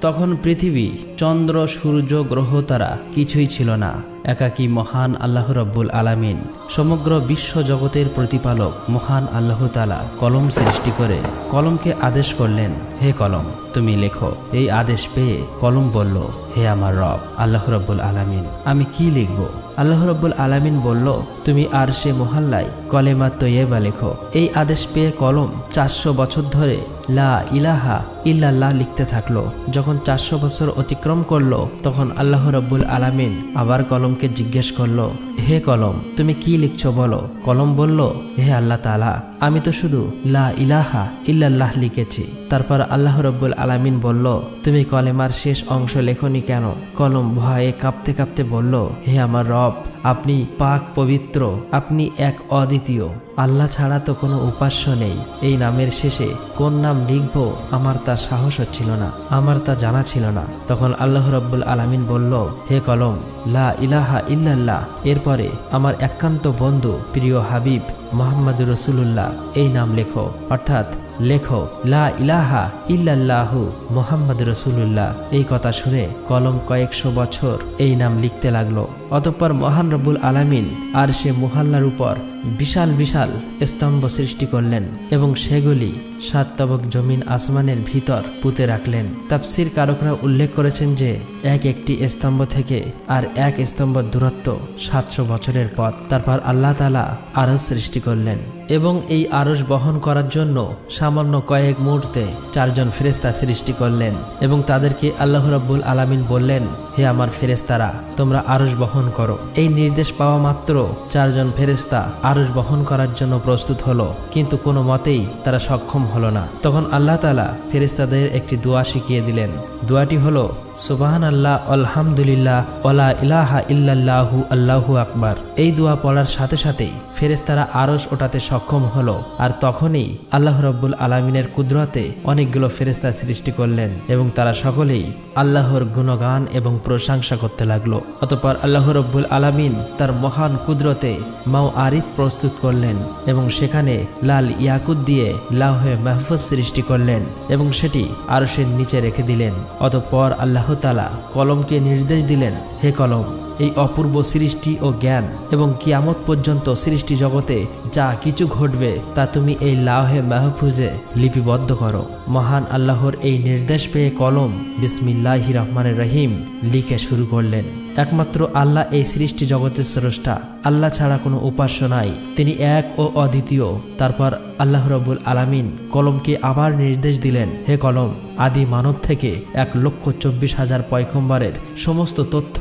তখন পৃথিবী, চন্দ্র, সূর্য, গ্রহ তারা কিছুই ছিল না। একাকী মহান আল্লাহ রব্বুল আলামিন, সমগ্র বিশ্ব জগতের প্রতিপালক মহান আল্লাহ তাআলা কলম সৃষ্টি করে কলমকে আদেশ করলেন, হে কলম তুমি লেখো। এই আদেশ পেয়ে কলম বলল, হে আমার রব আল্লাহ রব্বুল আলামিন, আমি কি লিখব? আল্লাহ রব্বুল আলামিন বলল, তুমি আরশে মুহাল্লায় কলেমা তৈয়্যিবা লেখো। এই আদেশ পেয়ে কলম 400 বছর ধরে লা ইলাহা ইল্লাল্লাহ লিখতে থাকলো। যখন 400 বছর অতিক্রম করলো, তখন আল্লাহ রব্বুল আলামিন আবার কলমকে জিজ্ঞেস করলো, হে কলম তুমি কি লিখছো বলো। কলম বলল, হে আল্লাহ তাআলা, আমি তো শুধু লা ইলাহা ইল্লাল্লাহ লিখেছি। তারপর আল্লাহ রব্বুল আলামিন বলল, তুমি কলেমার শেষ অংশ লেখনি কেন? কলম ভয়ে কাঁপতে কাঁপতে বলল, হে আমার রব, আপনি পাক পবিত্র, আপনি এক অদ্বিতীয়, আল্লাহ ছাড়া তো কোনো উপাস্য নেই। এই নামের শেষে কোন নাম লিখব আমার তা সাহস হচ্ছিল না, আমার তা জানা ছিল না। তখন আল্লাহ রব্বুল আলামিন বলল, হে কলম লা ইলাহা ইল্লাল্লাহ, এরপরে আমার একান্ত বন্ধু প্রিয় হাবিব মুহাম্মদুর রাসূলুল্লাহ এই নাম লেখো, অর্থাৎ লেখো লা ইলাহা ইল্লাল্লাহু মুহাম্মদুর রাসূলুল্লাহ। এই কথা শুনে কলম কয়েকশো বছর এই নাম লিখতে লাগলো। অতঃপর মহান রব্বুল আলামিন আরশে মুহাল্লার উপর বিশাল বিশাল স্তম্ভ সৃষ্টি করলেন এবং সেগুলি 7 তবক জমিন আসমানের ভিতর পুঁতে রাখলেন। তাফসীর কারকরা উল্লেখ করেছেন যে এক একটি স্তম্ভ থেকে আর এক স্তম্ভ দূরত্ব 700 বছরের পথ। তারপর আল্লাহ তাআলা আরশ সৃষ্টি করলেন এবং এই আরশ বহন করার জন্য সামান্য কয়েক মুহূর্তে 4 জন ফেরেশতা সৃষ্টি করলেন এবং তাদেরকে আল্লাহ রাব্বুল আলামিন বললেন, হে আমার ফেরেশতারা, তোমরা আরশ বহন করো। এই নির্দেশ পাওয়া মাত্র 4 জন ফেরেশতা আরশ বহন করার জন্য প্রস্তুত হলো, কিন্তু কোনো মতেই তারা সক্ষম হলো না। তখন আল্লাহ তাআলা ফেরেশতাদের একটি দোয়া শিখিয়ে দিলেন। দোয়াটি হলো সুবহানাল্লাহ, আলহামদুলিল্লাহ, ওয়ালা ইলাহা ইল্লাল্লাহু, আল্লাহু আকবার। এই দোয়া পড়ার সাথে সাথেই ফেরেশতারা আরশ ওঠাতে সক্ষম হলো। আর তখনই আল্লাহ রাব্বুল আলামিনের কুদরতে অনেকগুলো ফেরেশতা সৃষ্টি করলেন এবং তারা সকলেই আল্লাহর গুণগান এবং প্রশংসা করতে লাগলো। অতঃপর আল্লাহ রাব্বুল আলামিন তার মহান কুদরতে মাওয়ারিদ প্রস্তুত করলেন এবং সেখানে লাল ইয়াকুত দিয়ে লাওহে মাহফুজ সৃষ্টি করলেন এবং সেটি আরশের নিচে রেখে দিলেন। অতঃপর আল্লাহ তাআলা কলমকে নির্দেশ দিলেন, হে কলম, এই অপূর্ব সৃষ্টি ও জ্ঞান এবং কিয়ামত পর্যন্ত সৃষ্টি জগতে যা কিছু ঘটবে তা তুমি এই লাওহে মাহফুজে লিপিবদ্ধ করো। মহান আল্লাহর এই নির্দেশ পেয়ে কলম বিসমিল্লাহির রহমানির রহিম লিখে শুরু করলেন। একমাত্র আল্লাহ এই সৃষ্টি জগতের স্রষ্টা, আল্লাহ ছাড়া কোনো উপাস্য নাই, তিনি এক ও অদ্বিতীয়। তারপর আল্লাহ রাব্বুল আলামিন কলমকে আবার নির্দেশ দিলেন, হে কলম, আদি মানব থেকে 1,24,000 পয়গম্বরের সমস্ত তথ্য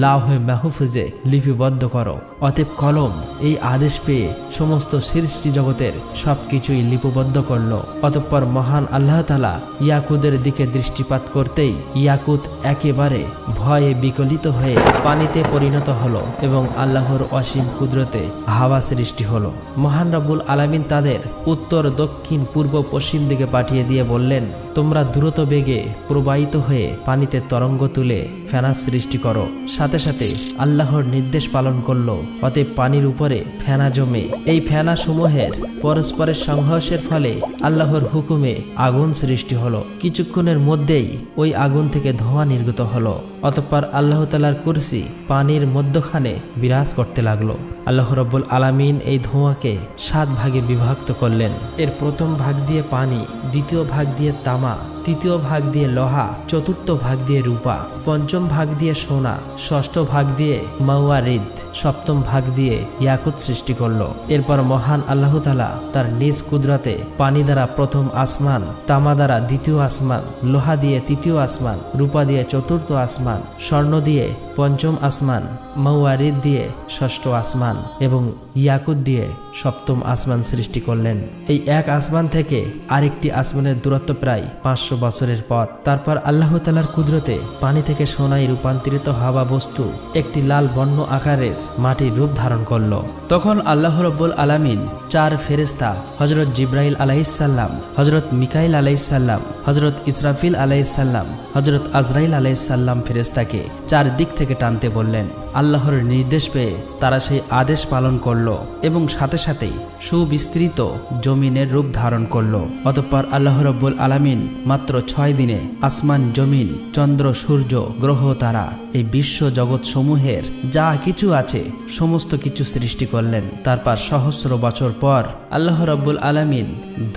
লাওহে মাহফুজে লিপিবদ্ধ করো। অতএব কলম এই আদেশ পেয়ে সমস্ত সৃষ্টি জগতের সবকিছুই লিপিবদ্ধ করল। অতঃপর মহান আল্লাহ তাআলা ইয়াকুতের দিকে দৃষ্টিপাত করতেই ইয়াকুত একেবারে ভয়ে বিকলিত হয়ে পানিতে পরিণত হলো এবং আল্লাহর অসীম কুদরতে হাওয়া সৃষ্টি হলো। মহান রব্বুল আলামিন তাদের উত্তর, দক্ষিণ, পূর্ব, পশ্চিম দিকে পাঠিয়ে দিয়ে বললেন, তোমরা দ্রুত বেগে প্রবাহিত হয়ে পানিতে তরঙ্গ তুলে ফেনা সৃষ্টি করো। সাথে সাথে আল্লাহর নির্দেশ পালন করলো। অতএব পানির উপরে ফেনা জমে এই ফেনা সমূহের পরস্পরের সংঘর্ষের ফলে আল্লাহর হুকুমে আগুন সৃষ্টি হলো। কিছুক্ষণের মধ্যেই ওই আগুন থেকে ধোঁয়া নির্গত হলো। অতঃপর আল্লাহ তাআলার কুরসি পানির মধ্যখানে বিরাজ করতে লাগলো। আল্লাহ রাব্বুল আলামিন এই ধোঁয়াকে 7 ভাগে বিভক্ত করলেন। এর প্রথম ভাগ দিয়ে পানি, দ্বিতীয় ভাগ দিয়ে তামা, তৃতীয় ভাগ দিয়ে লোহা, চতুর্থ ভাগ দিয়ে রূপা, পঞ্চম ভাগ দিয়ে সোনা, ষষ্ঠ ভাগ দিয়ে মাওয়ারিদ, সপ্তম ভাগ দিয়ে ইয়াকুত সৃষ্টি করলো। এরপর মহান আল্লাহ তাআলা তার নিজ কুদরতে পানি দ্বারা প্রথম আসমান, তামা দ্বারা দ্বিতীয় আসমান, লোহা দিয়ে তৃতীয় আসমান, রূপা দিয়ে চতুর্থ আসমান, স্বর্ণ দিয়ে পঞ্চম আসমান, মাওয়ারিদ দিয়ে ষষ্ঠ আসমান এবং ইয়াকুত দিয়ে সপ্তম আসমান সৃষ্টি করলেন। এই এক আসমান থেকে আরেকটি আসমানের দূরত্ব প্রায় 500 বছরের পথ। তারপর আল্লাহ তাআলার কুদরতে পানি থেকে সোনায় রূপান্তরিত হওয়া বস্তু একটি লাল বর্ণ আকারের মাটির রূপ ধারণ করল। তখন আল্লাহ রাব্বুল আলামিন 4 ফেরেশতা হযরত জিবরাইল আলাইহিস সালাম, হযরত মিকাইল আলাইহিস সালাম, হযরত ইসরাফিল আলাইহিস সালাম, হযরত আজরাইল আলাইহিস সালাম ফেরেশতাকে 4 দিক থেকে টানতে বললেন। আল্লাহর নির্দেশ পেয়ে তারা সেই আদেশ পালন করল এবং সাথে সাথেই সুবিস্তৃত জমিনের রূপ ধারণ করল। অতঃপর আল্লাহ রাব্বুল আলামিন মাত্র 6 দিনে আসমান, জমিন, চন্দ্র, সূর্য, গ্রহ, তারা এই বিশ্ব জগৎ সমূহের যা কিছু আছে সমস্ত কিছু সৃষ্টি করলেন। তারপর সহস্র বছর পর আল্লাহ রাব্বুল আলামিন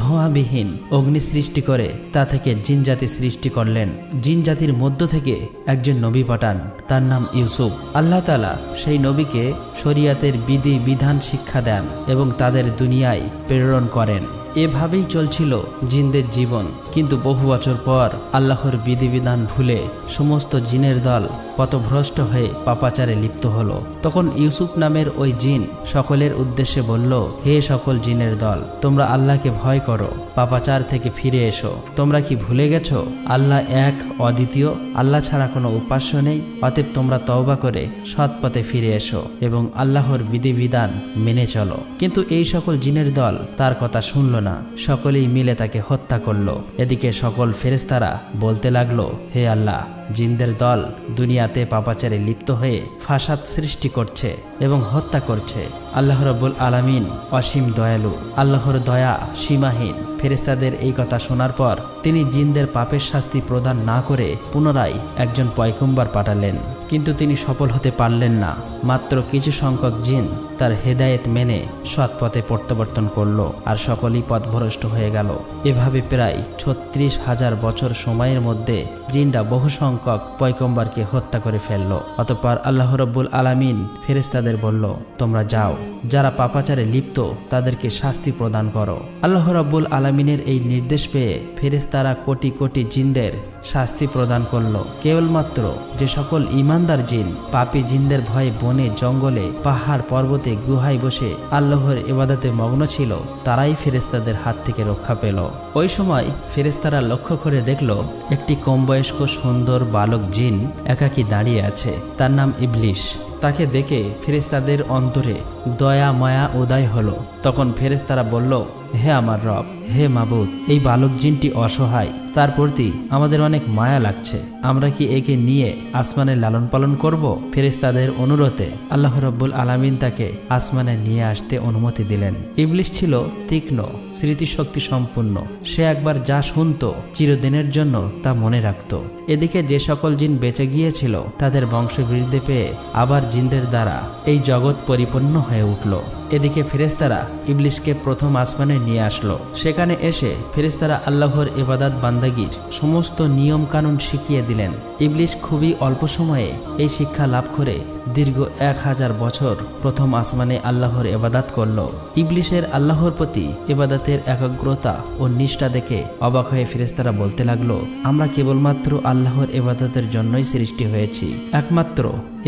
ধোঁয়াবিহীন অগ্নি সৃষ্টি করে তা থেকে জিনজাতি সৃষ্টি করলেন। জিনজাতির মধ্য থেকে একজন নবী পাঠান, তার নাম ইউসুফ। আল্লাহ তাআলা সেই নবীকে শরিয়াতের বিধি বিধান শিক্ষা দেন এবং তাদের দুনিয়ায় প্রেরণ করেন। এভাবেই চলছিল জিনদের জীবন। কিন্তু বহু বছর পর আল্লাহর বিধিবিধান ভুলে সমস্ত জিনের দল পথভ্রষ্ট হয়ে পাপাচারে লিপ্ত হলো। তখন ইউসুফ নামের ওই জিন সকলের উদ্দেশ্যে বলল, হে সকল জিনের দল, তোমরা আল্লাহকে ভয় করো, পাপাচার থেকে ফিরে এসো। তোমরা কি ভুলে গেছো আল্লাহ এক, অদ্বিতীয়, আল্লাহ ছাড়া কোনো উপাস্য নেই? অতএব তোমরা তওবা করে সৎ পথে ফিরে এসো এবং আল্লাহর বিধিবিধান মেনে চলো। কিন্তু এই সকল জিনের দল তার কথা শুনল না, সকলেই মিলে তাকে হত্যা করলো। এদিকে সকল ফেরেশতারা বলতে লাগলো, হে আল্লাহ, জিনদের দল দুনিয়াতে পাপাচারে লিপ্ত হয়ে ফাসাদ সৃষ্টি করছে এবং হত্যা করছে। আল্লাহ রাব্বুল আলামিন অসীম দয়ালু, আল্লাহর দয়া সীমাহীন। ফেরেশতাদের এই কথা শোনার পর তিনি জিনদের পাপের শাস্তি প্রদান না করে পুনরায় একজন পয়গম্বর পাঠালেন। কিন্তু তিনি সফল হতে পারলেন না। মাত্র কিছু সংখ্যক জিন তার হেদায়েত মেনে সৎ পথে প্রত্যাবর্তন করল, আর সকলেই পথভ্রষ্ট হয়ে গেল। এভাবে প্রায় 36,000 বছর সময়ের মধ্যে জিনরা বহু সংখ্যক পয়গম্বরকে হত্যা করে ফেলল। অতঃপর আল্লাহ রাব্বুল আলামিন ফেরেশতাদের বলল, তোমরা যাও, যারা পাপাচারে লিপ্ত তাদেরকে শাস্তি প্রদান করো। আল্লাহ রাব্বুল আলামিনের এই নির্দেশ পেয়ে ফেরেশতারা কোটি কোটি জিনদের শাস্তি প্রদান করল। কেবলমাত্র যে সকল ঈমানদার জিন পাপী জিনদের ভয়ে বনে, জঙ্গলে, পাহাড়, পর্বতে, গুহায় বসে আল্লাহর ইবাদতে মগ্ন ছিল, তারাই ফেরেশতাদের হাত থেকে রক্ষা পেল। ওই সময় ফেরেশতারা লক্ষ্য করে দেখল একটি কমবয়স্ক সুন্দর বালক জিন একাকী দাঁড়িয়ে আছে। তার নাম ইবলিশ। তাকে দেখে ফেরেশতাদের অন্তরে দয়া মায়া উদয় হলো। তখন ফেরেশতারা বলল, হে আমার রব, হে মাবুদ, এই বালক জিনটি অসহায়, তার প্রতি আমাদের অনেক মায়া লাগছে। আমরা কি একে নিয়ে আসমানে লালন পালন করব? ফেরেশতাদের অনুরোধে আল্লাহ রাব্বুল আলামিন তাকে আসমানে নিয়ে আসতে অনুমতি দিলেন। ইবলিশ ছিল তীক্ষ্ণ স্মৃতিশক্তি সম্পন্ন। সে একবার যা শুনতো চিরদিনের জন্য তা মনে রাখত। এদিকে যে সকল জিন বেঁচে গিয়েছিল তাদের বংশবৃদ্ধি পেয়ে আবার জিনদের দ্বারা এই জগৎ পরিপূর্ণ হয়ে উঠল। এদিকে ফেরেশতারা ইবলিশকে প্রথম আসমানে নিয়ে আসলো। সেখানে এসে ফেরেশতারা আল্লাহর ইবাদত বান্দাগির সমস্ত নিয়ম কানুন শিখিয়ে দিলেন। ইবলিশ খুবই অল্প সময়ে এই শিক্ষা লাভ করে দীর্ঘ 1000 বছর প্রথম আসমানে আল্লাহর ইবাদত করল। ইবলিশের আল্লাহর প্রতি ইবাদতের একাগ্রতা ও নিষ্ঠা দেখে অবাক হয়ে ফেরেশতারা বলতে লাগলো, আমরা কেবলমাত্র আল্লাহর ইবাদতের জন্যই সৃষ্টি হয়েছি। একমাত্র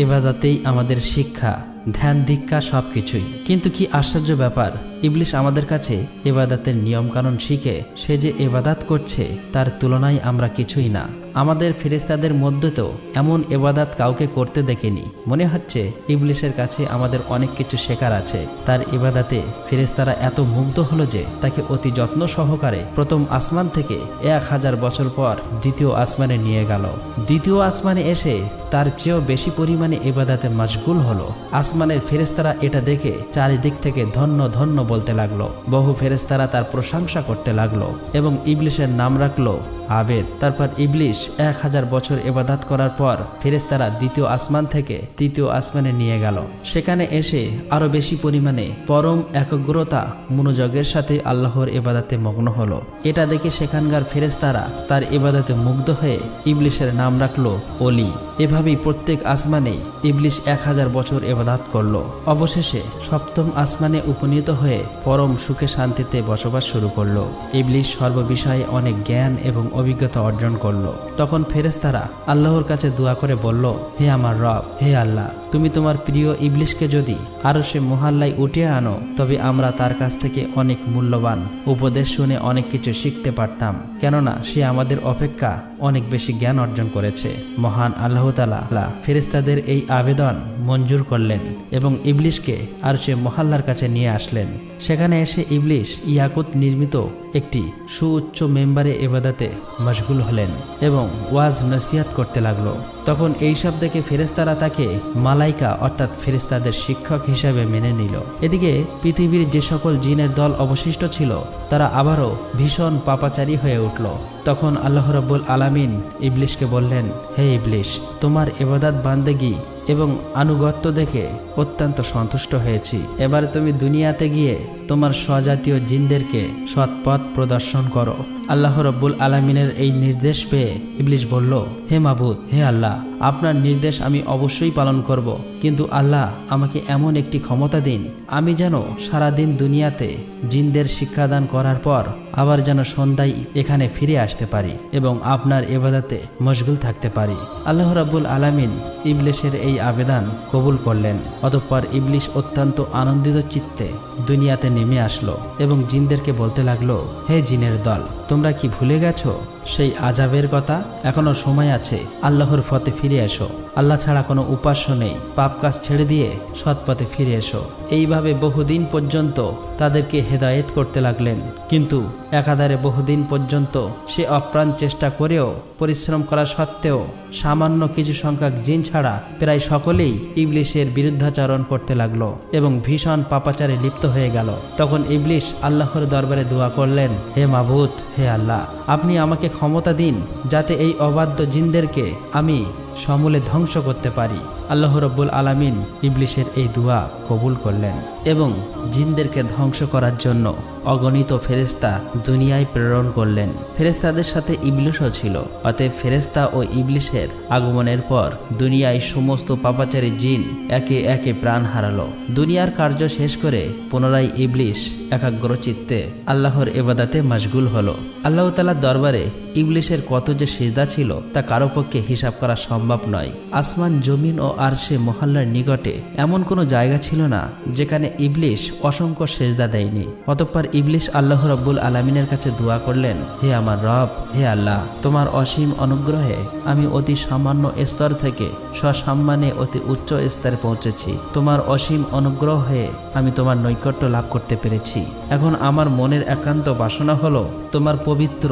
ইবাদতেই আমাদের শিক্ষা, ধ্যান, দীক্ষা সবকিছুই। কিন্তু কি আশ্চর্য ব্যাপার, ইবলিশ আমাদের কাছে ইবাদতের নিয়ম কানুন শিখে সে যে ইবাদত করছে তার তুলনায় আমরা কিছুই না। আমাদের ফেরেশতাদের মধ্যে তো এমন ইবাদত কাউকে করতে দেখেনি। মনে হচ্ছে ইবলিশের কাছে আমাদের অনেক কিছু শেখার আছে। তার ইবাদতে ফেরেশতারা এত মুগ্ধ হলো যে তাকে অতি যত্ন সহকারে প্রথম আসমান থেকে 1000 বছর পর দ্বিতীয় আসমানে নিয়ে গেল। দ্বিতীয় আসমানে এসে তার চেয়েও বেশি পরিমাণে ইবাদতে মশগুল হলো। আসমানের ফেরেশতারা এটা দেখে চারিদিক থেকে ধন্য ধন্য বলতে লাগলো। বহু ফেরেশতারা তার প্রশংসা করতে লাগলো এবং ইবলিশের নাম রাখলো আবেদ। তারপর ইবলিশ 1000 বছর ইবাদত করার পর ফেরেশতারা দ্বিতীয় আসমান থেকে তৃতীয় আসমানে নিয়ে গেল। সেখানে এসে আরো বেশি পরিমাণে পরম একাগ্রতা মনোযোগের সাথে আল্লাহর ইবাদতে মগ্ন হলো। এটা দেখে সেখানকার ফেরেশতারা তার ইবাদতে মুগ্ধ হয়ে ইবলিশের নাম রাখলো অলি। এভাবেই প্রত্যেক আসমানে ইবলিশ 1000 বছর ইবাদত করলো। অবশেষে সপ্তম আসমানে উপনীত হয়ে পরম সুখে শান্তিতে বসবাস শুরু করলো। ইবলিশ সর্ববিষয়ে অনেক জ্ঞান এবং অভিজ্ঞতা অর্জন করলো। তখন ফেরেশতারা আল্লাহর কাছে দোয়া করে বলল, হে আমার রব, হে আল্লাহ, তুমি তোমার প্রিয় ইবলিশকে যদি আরশে মুহাল্লায় উঠিয়ে আনো তবে আমরা তার কাছ থেকে অনেক মূল্যবান উপদেশ শুনে অনেক কিছু শিখতে পারতাম, কেননা সে আমাদের অপেক্ষা অনেক বেশি জ্ঞান অর্জন করেছে। মহান আল্লাহ তাআলা ফেরেশতাদের এই আবেদন মঞ্জুর করলেন এবং ইবলিশকে আরশে মুহাল্লার কাছে নিয়ে আসলেন। সেখানে এসে ইবলিশ ইয়াকুত নির্মিত একটি সুউচ্চ মেম্বারে ইবাদতে মশগুল হলেন এবং ওয়াজ নসিহত করতে লাগলো। তখন এইসব দেখে ফেরেশতারা তাকে মালাইকা অর্থাৎ ফেরেশতাদের শিক্ষক হিসেবে মেনে নিল। এদিকে পৃথিবীর যে সকল জিনের দল অবশিষ্ট ছিল তারা আবারও ভীষণ পাপাচারী হয়ে উঠল। তখন আল্লাহ রাব্বুল আলামিন ইবলিশকে বললেন, হে ইবলিশ, তোমার ইবাদত বান্দেগী এবং আনুগত্য দেখে অত্যন্ত সন্তুষ্ট হয়েছি। এবার তুমি দুনিয়াতে গিয়ে তোমার স্বজাতীয় জিনদেরকে সৎপথ প্রদর্শন করো। আল্লাহ রাব্বুল আলামিনের এই নির্দেশ পেয়ে ইবলিশ বলল, হে মাবুদ, হে আল্লাহ, আপনার নির্দেশ আমি অবশ্যই পালন করব, কিন্তু আল্লাহ আমাকে এমন একটি ক্ষমতা দিন আমি যেন সারাদিন দুনিয়াতে জিনদের শিক্ষাদান করার পর আবার যেন সন্ধ্যায় এখানে ফিরে আসতে পারি এবং আপনার ইবাদতে মশগুল থাকতে পারি। আল্লাহ রাব্বুল আলামিন ইবলিশের এই আবেদন কবুল করলেন। অতঃপর ইবলিশ অত্যন্ত আনন্দিত চিত্তে দুনিয়াতে নেমে আসলো এবং জিনদেরকে বলতে লাগলো, হে জিনের দল, তোমরা কি ভুলে গেছো সেই আযাবের কথা? এখনো সময় আছে, আল্লাহর পথে ফিরে এসো। আল্লাহ ছাড়া কোনো উপাস্য নেই, পাপ কাজ ছেড়ে দিয়ে সৎ পথে ফিরে এসো। এইভাবে বহুদিন পর্যন্ত তাদেরকে হেদায়েত করতে লাগলেন, কিন্তু একাধারে বহুদিন পর্যন্ত সে অপ্রাণ চেষ্টা করেও পরিশ্রম করা সত্ত্বেও সামান্য কিছু সংখ্যক জিন ছাড়া প্রায় সকলেই ইবলিশের বিরুদ্ধাচরণ করতে লাগলো এবং ভীষণ পাপাচারে লিপ্ত হয়ে গেল। তখন ইবলিশ আল্লাহর দরবারে দোয়া করলেন, হে মাবুদ, হে আল্লাহ, আপনি আমাকে ক্ষমতা দিন যাতে এই অবাধ্য জিনদেরকে আমি সমূলে ধ্বংস করতে পারি। আল্লাহ রাব্বুল আলামিন ইবলিশের এই দোয়া কবুল করলেন এবং জিনদেরকে ধ্বংস করার জন্য অগণিত ফেরেশতা দুনিয়ায় প্রেরণ করলেন। ফেরেশতাদের সাথে ইবলিশও ছিল। অতএব ফেরেশতা ও ইবলিশের আগমনের পর দুনিয়ায় সমস্ত পাপাচারী জিন একে একে প্রাণ হারালো। দুনিয়ার কার্য শেষ করে পুনরায় ইবলিশ একাগ্রচিত্তে আল্লাহর ইবাদতে মশগুল হলো। আল্লাহ তাআলার দরবারে ইবলিশের কত যে সিজদা ছিল তা কারো পক্ষে হিসাব করা সম্ভব নয়। আসমান, জমিন ও আরশে মহল্লার নিকটে এমন কোনো জায়গা ছিল না যেখানে ইবলিশ অসংখ্য সিজদা দেয়নি। অতঃপর ইবলিশ আল্লাহ রাব্বুল আলামিনের কাছে দোয়া করলেন, হে আমার রব, হে আল্লাহ, তোমার অসীম অনুগ্রহে আমি অতি সামান্য স্তর থেকে সসম্মানে অতি উচ্চ স্তরে পৌঁছেছি। তোমার অসীম অনুগ্রহে আমি তোমার নৈকট্য লাভ করতে পেরেছি। এখন আমার মনের একান্ত বাসনা হলো তোমার পবিত্র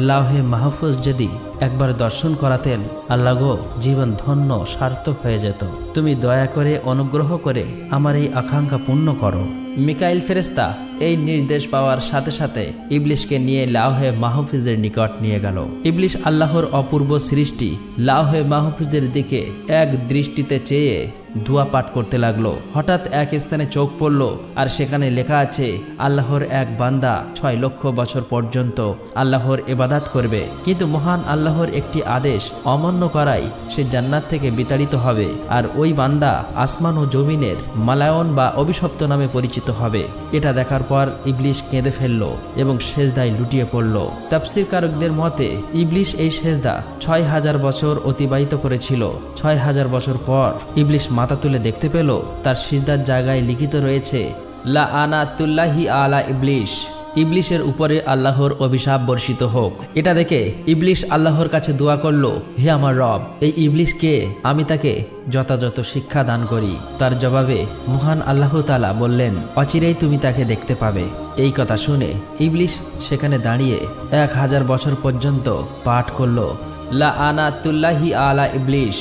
লাওহে মাহফুজ যদি একবার দর্শন করাতেন, আল্লাহ গো, জীবন ধন্য সার্থক হয়ে যেত। তুমি দয়া করে অনুগ্রহ করে আমার এই আকাঙ্ক্ষা পূর্ণ করো। মিকাইল ফেরেশতা এই নির্দেশ পাওয়ার সাথে সাথে ইবলিশকে নিয়ে লাওহে মাহফুজের নিকট নিয়ে গেল। ইবলিশ আল্লাহর অপূর্ব সৃষ্টি লাওহে মাহফুজের দিকে এক দৃষ্টিতে চেয়ে দোয়া পাঠ করতে লাগলো। হঠাৎ এক স্থানে চোখ পড়ল আর সেখানে লেখা আছে, আল্লাহর এক বান্দা 6 লক্ষ বছর পর্যন্ত আল্লাহর ইবাদত করবে, কিন্তু মহান আল্লাহর একটি আদেশ অমান্য করায় সে জান্নাত থেকে বিতাড়িত হবে, আর ওই বান্দা আসমান ও জমিনের মালায়ন বা অভিশপ্ত নামে পরিচিত হবে। এটা দেখার পর ইবলিশ কেঁদে ফেলল এবং সেজদায় লুটিয়ে পড়ল। তাফসীরকারকদের মতে ইবলিশ এই সেজদা 6000 বছর অতিবাহিত করেছিল। 6000 বছর পর ইবলিশ মাথা তুলে দেখতে পেল তার সিজদার জায়গায় লিখিত রয়েছে, লাআনাতুল্লাহি আলা ইবলিশ, ইবলিশের উপরে আল্লাহর অভিশাপ বর্ষিত হোক। এটা দেখে ইবলিশ আল্লাহর কাছে দোয়া করল, হে আমার রব, এই ইবলিশকে আমি তাকে যথাযথ শিক্ষা দান করি। তার জবাবে মহান আল্লাহ তাআলা বললেন, অচিরেই তুমি তাকে দেখতে পাবে। এই কথা শুনে ইবলিশ সেখানে দাঁড়িয়ে 1000 বছর পর্যন্ত পাঠ করল, লাআনাতুল্লাহি আলা ইবলিশ,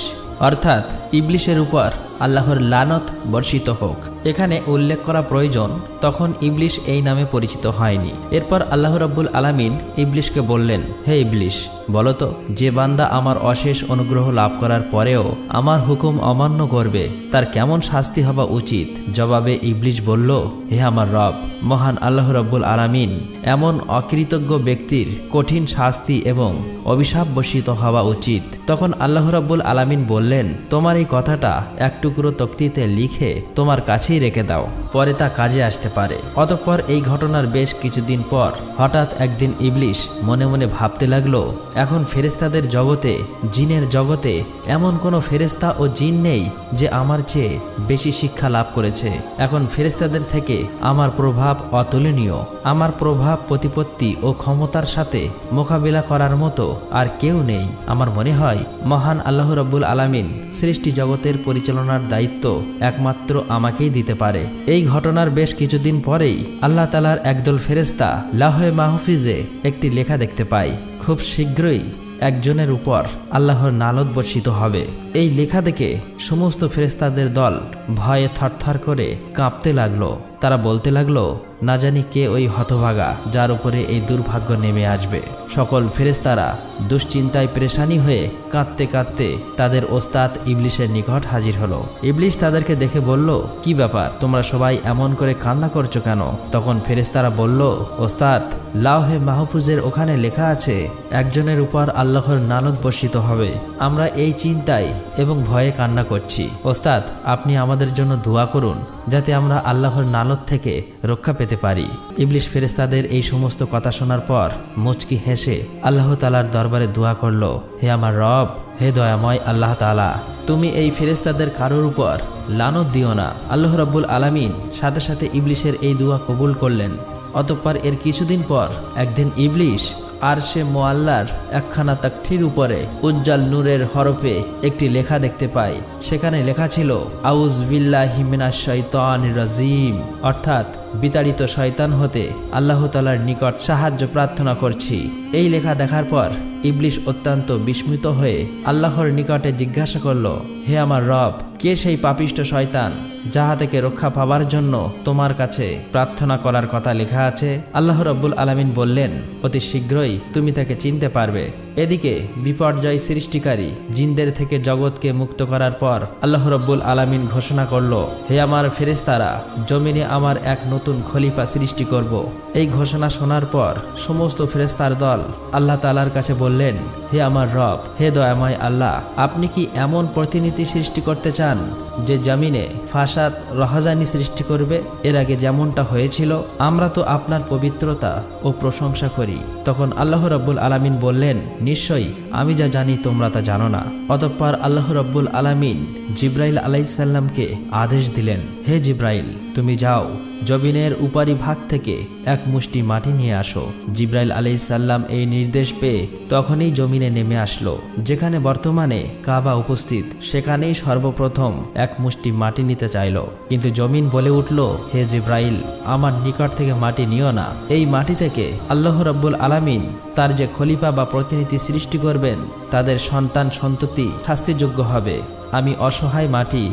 অর্থাৎ ইবলিশের উপর আল্লাহর লানত বর্ষিত হোক। এখানে উল্লেখ করা প্রয়োজন তখন ইবলিশ এই নামে পরিচিত হয়নি। এরপর আল্লাহ রাব্বুল আলামিন ইবলিশকে বললেন, হে ইবলিশ, বলতো যে বান্দা আমার অশেষ অনুগ্রহ লাভ করার পরেও আমার হুকুম অমান্য করবে তার কেমন শাস্তি হওয়া উচিত? জবাবে ইবলিশ বলল, হে আমার রব, মহান আল্লাহ রাব্বুল আলামিন এমন অকৃতজ্ঞ ব্যক্তির কঠিন শাস্তি এবং অভিশাপ বর্ষিত হওয়া উচিত। তখন আল্লাহ রাব্বুল আলামিন বললেন, তোমার এই কথাটা এক টুকরো তক্তিতে লিখে তোমার কাছেই রেখে দাও, পরে তা কাজে আসতে পারে। অতঃপর এই ঘটনার বেশ কিছুদিন পর হঠাৎ একদিন ইবলিশ মনে মনে ভাবতে লাগলো, এখন ফেরেশতাদের জগতে, জিনের জগতে এমন কোনো ফেরেশতা ও জিন নেই যে আমার চেয়ে বেশি শিক্ষা লাভ করেছে। এখন ফেরেশতাদের থেকে আমার প্রভাব অতুলনীয়। আমার প্রভাব, প্রতিপত্তি ও ক্ষমতার সাথে মোকাবিলা করার মতো আর কেউ নেই। আমার মনে হয় মহান আল্লাহ রাব্বুল আলামিন সৃষ্টি জগতের পরিচালনার ঘটনার দায়িত্ব একমাত্র আমাকেই দিতে পারে। এই ঘটনার বেশ কিছুদিন পরেই আল্লাহ তাআলার একদল ফেরেশতা লাওহে মাহফুজে একটি লেখা দেখতে পায়, খুব শীঘ্রই একজনের উপর আল্লাহর নালত বর্ষিত হবে। এই লেখা দেখে সমস্ত ফেরেশতাদের দল ভয়ে থরথর করে কাঁপতে লাগলো। তারা বলতে লাগলো, না জানি কে ওই হতভাগা যার উপরে এই দুর্ভাগ্য নেমে আসবে। সকল ফেরেশতারা দুশ্চিন্তায় পেরেশানি হয়ে কাঁদতে কাঁদতে তাদের ওস্তাদ ইবলিশের নিকট হাজির হলো। ইবলিশ তাদেরকে দেখে বলল, কি ব্যাপার, তোমরা সবাই এমন করে কান্না করছো কেন? তখন ফেরেশতারা বলল, ওস্তাদ, লাওহে মাহফুজের ওখানে লেখা আছে একজনের উপর আল্লাহর নালত বর্ষিত হবে। আমরা এই চিন্তায় এবং ভয়ে কান্না করছি। ওস্তাদ, আপনি আমাদের জন্য দোয়া করুন যাতে আমরা আল্লাহর নালত থেকে রক্ষা পেতে পারি। ইবলিশ ফেরেশতাদের এই সমস্ত কথা শোনার পর মুচকি হেসে আল্লাহ তাআলার দরবারে দোয়া করল, হে আমার রব, হে দয়াময় আল্লাহ তাআলা, তুমি এই ফেরেশতাদের কারোর উপর লানত দিও না। আল্লাহ রাব্বুল আলামিন সাথে সাথে ইবলিশের এই দোয়া কবুল করলেন। অতঃপর এর কিছুদিন পর একদিন ইবলিশ আরশে মুআল্লার একখানা তাকঠির উপরে উজ্জ্বল নূরের হরফে একটি লেখা দেখতে পায়। সেখানে লেখা ছিল, আউযু বিল্লাহি মিনাশ শাইতানির রাজিম, অর্থাৎ বিতাড়িত শয়তান হতে আল্লাহ তাআলার নিকট সাহায্য প্রার্থনা করছি। এই লেখা দেখার পর ইবলিশ অত্যন্ত বিস্মিত হয়ে আল্লাহর নিকটে জিজ্ঞাসা করল, হে আমার রব, কে সেই পাপিষ্ঠ শয়তান যাহা থেকে রক্ষা পাবার জন্য তোমার কাছে প্রার্থনা করার কথা লেখা আছে? আল্লাহ রাব্বুল আলামিন বললেন, অতি শীঘ্রই তুমি তাকে চিনতে পারবে। এদিকে বিপর্যয় সৃষ্টিকারী জিনদের থেকে জগৎকে মুক্ত করার পর আল্লাহ রাব্বুল আলামিন ঘোষণা করল, হে আমার ফেরেশতারা, জমিনে আমার এক নতুন খলিফা সৃষ্টি করব। এই ঘোষণা শোনার পর সমস্ত ফেরেশতার দল আল্লাহ তাআলার কাছে বললেন, হে আমার রব, হে দয়াময় আল্লাহ, আপনি কি এমন প্রতিনিধি সৃষ্টি করতে চান যে জমিনে ফাসাদ রহাজানি সৃষ্টি করবে? এর আগে যেমনটা হয়েছিল, আমরা তো আপনার পবিত্রতা ও প্রশংসা করি। তখন আল্লাহ রাব্বুল আলামিন বললেন, নিশ্চয়ই আমি যা জানি তোমরা তা জানো না। অতঃপর আল্লাহ রাব্বুল আলামিন জিব্রাইল আলাইহিস সালামকে আদেশ দিলেন, হে জিব্রাইল, তুমি যাও, জমিনের উপরি ভাগ থেকে এক মুষ্টি মাটি নিয়ে আসো। জিব্রাইল আলাইহিস সালাম এই নির্দেশ পেয়ে তখনই জমিনে নেমে আসলো। যেখানে বর্তমানে কাবা উপস্থিত, সেখানেই সর্বপ্রথম এক মুষ্টি মাটি নিতে চাইল। কিন্তু জমিন বলে উঠল, হে জিব্রাইল, আমার নিকট থেকে মাটি নিও না। এই মাটি থেকে আল্লাহ রাব্বুল আলামিন তার যে খলিফা বা প্রতিনিধি সৃষ্টি করবেন, তাদের সন্তান সন্ততি শাস্তিযোগ্য হবে। আমি অসহায় মাটি,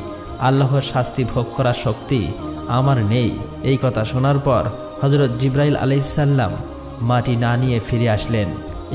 আল্লাহর শাস্তি ভোগ করার শক্তি আমার নেই। এই কথা শোনার পর হযরত জিব্রাইল আলাইহিস সালাম মাটি না নিয়ে ফিরে আসলেন।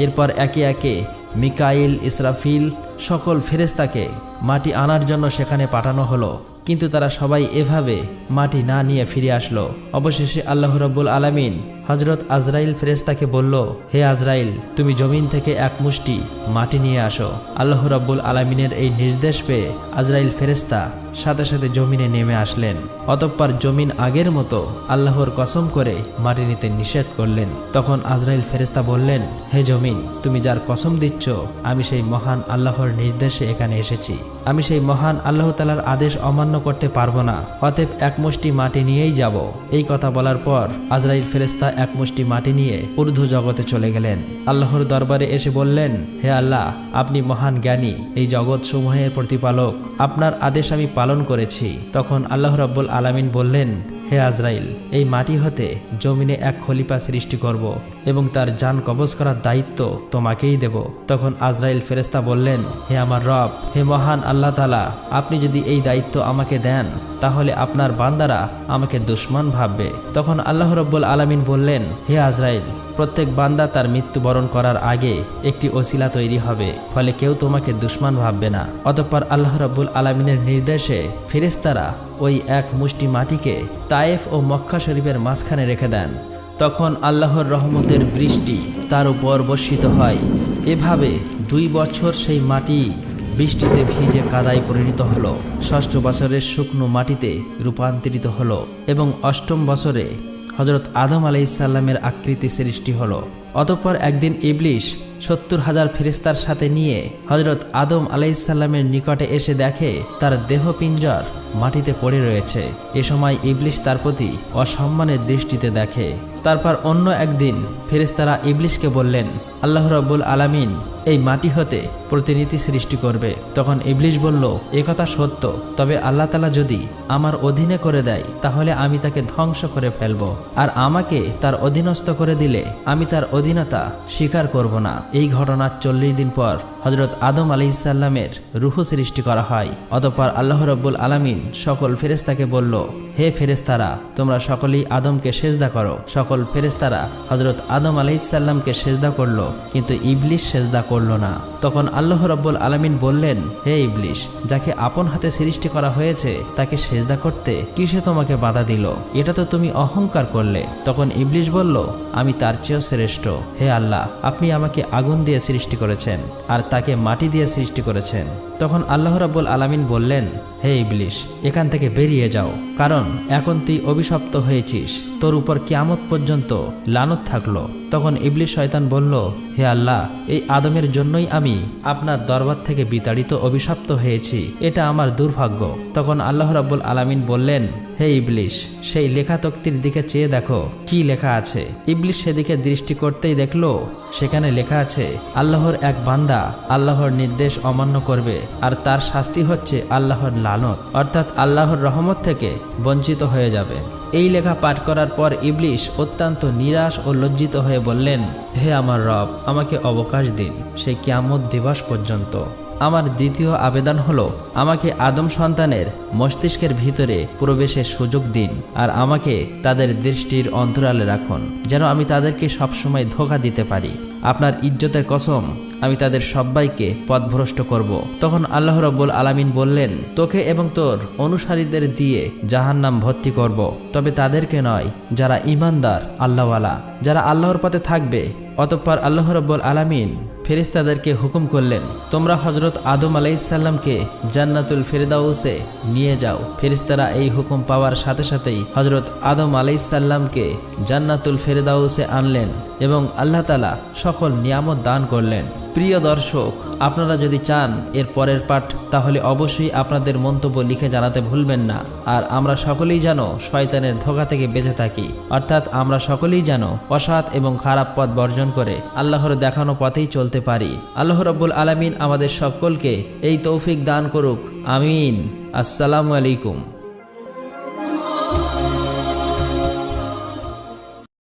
এরপর একে একে মিকাইল, ইসরাফিল সকল ফেরেশতাকে মাটি আনার জন্য সেখানে পাঠানো হলো, কিন্তু তারা সবাই এভাবে মাটি না নিয়ে ফিরে আসলো। অবশেষে আল্লাহ রাব্বুল আলামিন হযরত আজরাইল ফেরেশতাকে বলল, হে আজরাইল, তুমি জমিন থেকে এক মুষ্টি মাটি নিয়ে আসো। আল্লাহ রাব্বুল আলামিনের এই নির্দেশ পেয়ে আজরাইল ফেরেশতা সাথে সাথে জমিনে নেমে আসলেন। অতঃপর জমিন আগের মতো আল্লাহর কসম করে মাটি নিতে নিষেধ করলেন। তখন আজরাইল ফেরেশতা বললেন, হে জমিন, তুমি যার কসম দিচ্ছ, আমি সেই মহান আল্লাহর নির্দেশে এখানে এসেছি। আমি সেই মহান আল্লাহ তাআলার আদেশ অমান্য করতে পারবো না। অতএব এক মুষ্টি মাটি নিয়েই যাব। এই কথা বলার পর আজরাইল ফেরেশতা এক মুষ্টি মাটি নিয়ে ঊর্ধ্ব জগতে চলে গেলেন। আল্লাহর দরবারে এসে বললেন, হে আল্লাহ, আপনি মহান জ্ঞানী, এই জগৎ সমূহের প্রতিপালক, আপনার আদেশ আমি পালন করেছি। তখন আল্লাহ রাব্বুল আলামিন বললেন, হে আজরাইল, এই মাটি হতে জমিনে এক খলিফা সৃষ্টি করব এবং তার জান কবজ করার দায়িত্ব তোমাকেই দেব। তখন আজরাইল ফেরেশতা বললেন, হে আমার রব, হে মহান আল্লাহ তাআলা, আপনি যদি এই দায়িত্ব আমাকে দেন, তাহলে আপনার বান্দারা আমাকে দুশমন ভাববে। তখন আল্লাহ রাব্বুল আলামিন বললেন, হে আজরাইল, প্রত্যেক বান্দা তার মৃত্যুবরণ করার আগে একটি ওসিলা তৈরি হবে, ফলে কেউ তোমাকে দুশমন ভাববে না। অতঃপর আল্লাহ রাব্বুল আলামিনের নির্দেশে ফেরেশতারা ওই এক মুষ্টি মাটিকে তায়েফ ও মক্কা শরীফের মাঝখানে রেখে দেন। তখন আল্লাহর রহমতের বৃষ্টি তার উপর বর্ষিত হয়। এভাবে 2 বছর সেই মাটি বৃষ্টিতে ভিজে কাদায় পরিণত হলো। 6ষ্ঠ বছরের শুকনো মাটিতে রূপান্তরিত হলো এবং 8ম বছরে হযরত আদম আলাইহিস সালামের আকৃতি সৃষ্টি হলো। অতঃপর একদিন ইবলিশ 70,000 ফেরেশতার সাথে নিয়ে হযরত আদম আলাইহিস সালামের নিকটে এসে দেখে তার দেহপিঞ্জর মাটিতে পড়ে রয়েছে। এ সময় ইবলিশ তার প্রতি অসম্মানের দৃষ্টিতে দেখে। তারপর অন্য একদিন ফেরেশতারা ইবলিশকে বললেন, আল্লাহ রাব্বুল আলামিন এই মাটি হতে প্রতিনিধি সৃষ্টি করবে। তখন ইবলিশ বলল, একথা সত্য, তবে আল্লাহ তাআলা যদি আমার অধীনে করে দেয় তাহলে আমি তাকে ধ্বংস করে ফেলব, আর আমাকে তার অধীনস্থ করে দিলে আমি তার অধীনতা স্বীকার করব না। এই ঘটনার 40 দিন পর হযরত আদম আলাইহিসসালামের রূহ সৃষ্টি করা হয়। অতঃপর আল্লাহ রাব্বুল আলামিন সকল ফেরেশতাকে বলল, হে ফেরেশতারা, তোমরা সকলেই আদমকে সেজদা করো। সকল ফেরেশতারা হযরত আদম আলাইহিসসালামকে সেজদা করল, কিন্তু ইবলিশ সেজদা করল না। তখন আল্লাহ রাব্বুল আলামিন বললেন, হে ইবলিশ, যাকে আপন হাতে সৃষ্টি করা হয়েছে তাকে সেজদা করতে কিসে তোমাকে বাধা দিল? এটা তো তুমি অহংকার করলে। তখন ইবলিশ বলল, আমি তার চেয়েও শ্রেষ্ঠ। হে আল্লাহ, আপনি আমাকে আগুন দিয়ে সৃষ্টি করেছেন আর তাকে মাটি দিয়ে সৃষ্টি করেছেন। তখন আল্লাহ রাব্বুল আলামিন বললেন, হে ইবলিশ, এখান থেকে বেরিয়ে যাও, কারণ এখন তুই অভিশপ্ত হয়েছিস, তোর উপর কিয়ামত পর্যন্ত লানত থাকলো। তখন ইবলিশ শয়তান বলল, হে আল্লাহ, এই আদমের জন্যই আমি আপনার দরবার থেকে বিতাড়িত অভিশপ্ত হয়েছি, এটা আমার দুর্ভাগ্য। তখন আল্লাহ রাব্বুল আলামিন বললেন, হে ইবলিশ, সেই লেখা তক্তির দিকে চেয়ে দেখো কি লেখা আছে। ইবলিশ সেদিকে দৃষ্টি করতেই দেখলো সেখানে লেখা আছে, আল্লাহর এক বান্দা আল্লাহর নির্দেশ অমান্য করবে আর তার শাস্তি হচ্ছে আল্লাহর লানত, অর্থাৎ আল্লাহর রহমত থেকে বঞ্চিত হয়ে যাবে। এই লেখা পাঠ করার পর ইবলিশ অত্যন্ত নিরাশ ও লজ্জিত হয়ে বললেন, হে আমার রব, আমাকে অবকাশ দিন সেই কিয়ামত দিবস পর্যন্ত। আমার দ্বিতীয় আবেদন হলো, আমাকে আদম সন্তানের মস্তিষ্কের ভিতরে প্রবেশের সুযোগ দিন আর আমাকে তাদের দৃষ্টির অন্তরালে রাখুন, যেন আমি তাদেরকে সবসময় ধোঁকা দিতে পারি। আপনার ইজ্জতের কসম, আমি তাদের সবাইকে পথভ্রষ্ট করব। তখন আল্লাহ রাব্বুল আলামিন বললেন, তোকে এবং তোর অনুসারীদের দিয়ে জাহান্নাম ভর্তি করব, তবে তাদেরকে নয় যারা ঈমানদার আল্লাহওয়ালা, যারা আল্লাহর পথে থাকবে। অতঃপর আল্লাহ রাব্বুল আলামিন ফেরেশতাদেরকে হুকুম করলেন, তোমরা হযরত আদম আলাইহিসসালামকে জান্নাতুল ফেরদাউসে নিয়ে যাও। ফেরেশতারা এই হুকুম পাওয়ার সাথে সাথেই হযরত আদম আলাইহিসসালামকে জান্নাতুল ফেরদাউসে আনলেন এবং আল্লাহ তাআলা সকল নিয়ামত দান করলেন। প্রিয় দর্শক, আপনারা যদি চান এর পরের পাঠ, তাহলে অবশ্যই আপনাদের মন্তব্য লিখে জানাতে ভুলবেন না। আর আমরা সকলেই যেন শয়তানের ধোঁকা থেকে বেঁচে থাকি, অর্থাৎ আমরা সকলেই যেন অসৎ এবং খারাপ পথ বর্জন করে আল্লাহর দেখানো পথেই চলতে পারি। আল্লাহ রাব্বুল আলামিন আমাদের সকলকে এই তৌফিক দান করুক, আমিন। আসসালামু আলাইকুম।